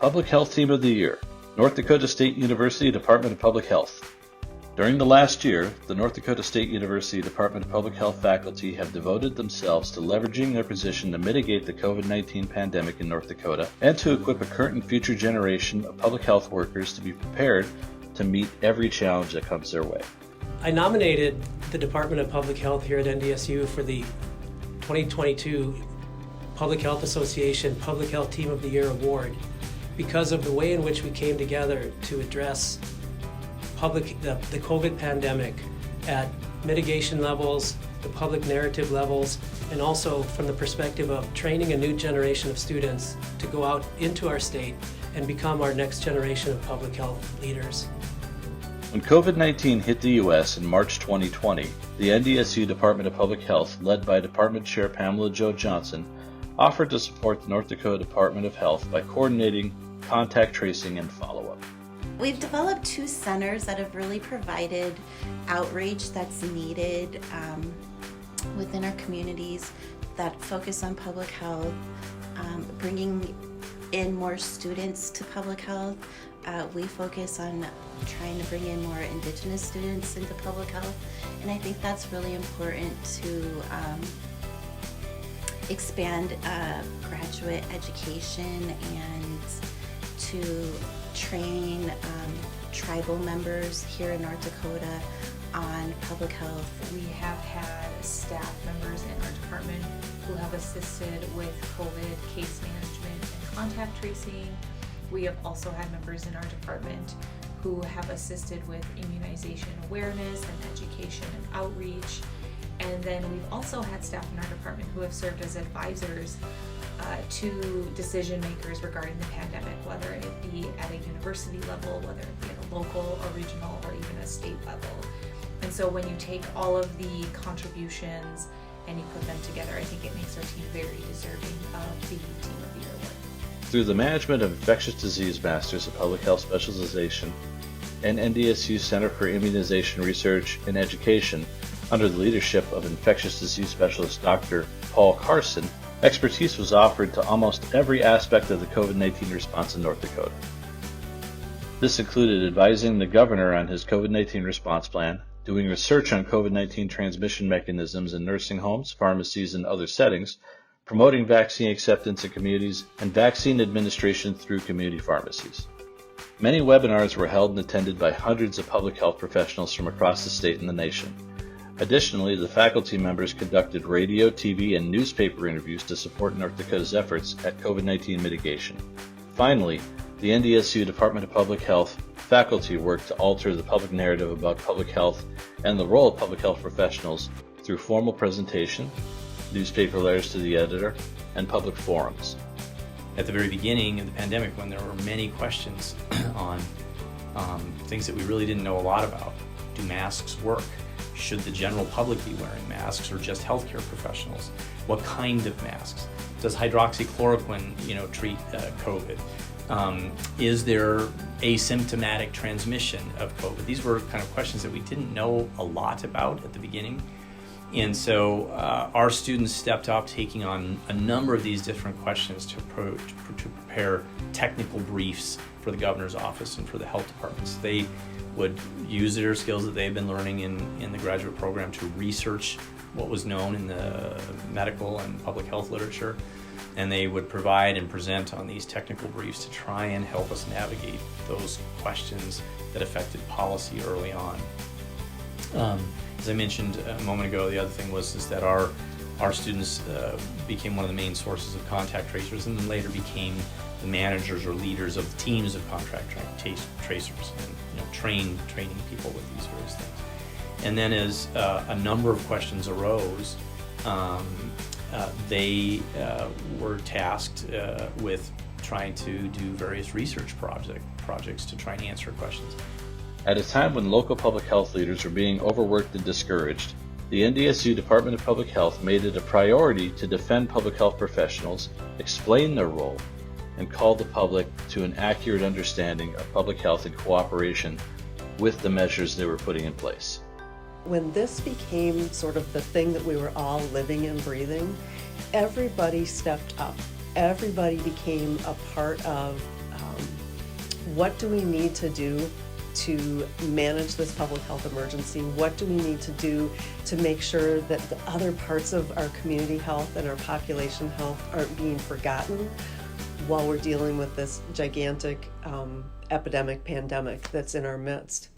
Public Health Team of the Year, North Dakota State University Department of Public Health. During the last year, the North Dakota State University Department of Public Health faculty have devoted themselves to leveraging their position to mitigate the COVID-19 pandemic in North Dakota and to equip a current and future generation of public health workers to be prepared to meet every challenge that comes their way. I nominated the Department of Public Health here at NDSU for the 2022 Public Health Association Public Health Team of the Year Award because of the way in which we came together to address the COVID pandemic at mitigation levels, the public narrative levels, and also from the perspective of training a new generation of students to go out into our state and become our next generation of public health leaders. When COVID-19 hit the U.S. in March 2020, the NDSU Department of Public Health, led by Department Chair Pamela Jo Johnson, offered to support the North Dakota Department of Health by coordinating contact tracing and follow-up. We've developed 2 centers that have really provided outreach that's needed within our communities that focus on public health, bringing in more students to public health. We focus on trying to bring in more Indigenous students into public health, and I think that's really important to expand graduate education and to train tribal members here in North Dakota on public health. We have had staff members in our department who have assisted with COVID case management and contact tracing. We have also had members in our department who have assisted with immunization awareness and education and outreach. And then we've also had staff in our department who have served as advisors to decision makers regarding the pandemic, whether it be at a university level, whether it be at a local or regional or even a state level. And so when you take all of the contributions and you put them together, I think it makes our team very deserving of the Team of the Year award. Through the management of Infectious Disease Masters of Public Health Specialization and NDSU Center for Immunization Research and Education, under the leadership of Infectious Disease Specialist Dr. Paul Carson, expertise was offered to almost every aspect of the COVID-19 response in North Dakota. This included advising the governor on his COVID-19 response plan, doing research on COVID-19 transmission mechanisms in nursing homes, pharmacies, and other settings, promoting vaccine acceptance in communities, and vaccine administration through community pharmacies. Many webinars were held and attended by hundreds of public health professionals from across the state and the nation. Additionally, the faculty members conducted radio, TV, and newspaper interviews to support North Dakota's efforts at COVID-19 mitigation. Finally, the NDSU Department of Public Health faculty worked to alter the public narrative about public health and the role of public health professionals through formal presentation, newspaper letters to the editor, and public forums. At the very beginning of the pandemic, when there were many questions on things that we really didn't know a lot about, do masks work? Should the general public be wearing masks or just healthcare professionals? What kind of masks? Does hydroxychloroquine, treat COVID? Is there asymptomatic transmission of COVID? These were kind of questions that we didn't know a lot about at the beginning. And so our students stepped up, taking on a number of these different questions to prepare technical briefs for the governor's office and for the health departments. They would use their skills that they've been learning in the graduate program to research what was known in the medical and public health literature, and they would provide and present on these technical briefs to try and help us navigate those questions that affected policy early on. As I mentioned a moment ago, the other thing was that our students became one of the main sources of contact tracers, and then later became the managers or leaders of teams of contact tracers, and training people with these various things. And then as a number of questions arose, they were tasked with trying to do various research projects to try and answer questions. At a time when local public health leaders were being overworked and discouraged, the NDSU Department of Public Health made it a priority to defend public health professionals, explain their role, and call the public to an accurate understanding of public health in cooperation with the measures they were putting in place. When this became sort of the thing that we were all living and breathing, everybody stepped up. Everybody became a part of what do we need to do to manage this public health emergency? What do we need to do to make sure that the other parts of our community health and our population health aren't being forgotten while we're dealing with this gigantic epidemic, pandemic that's in our midst?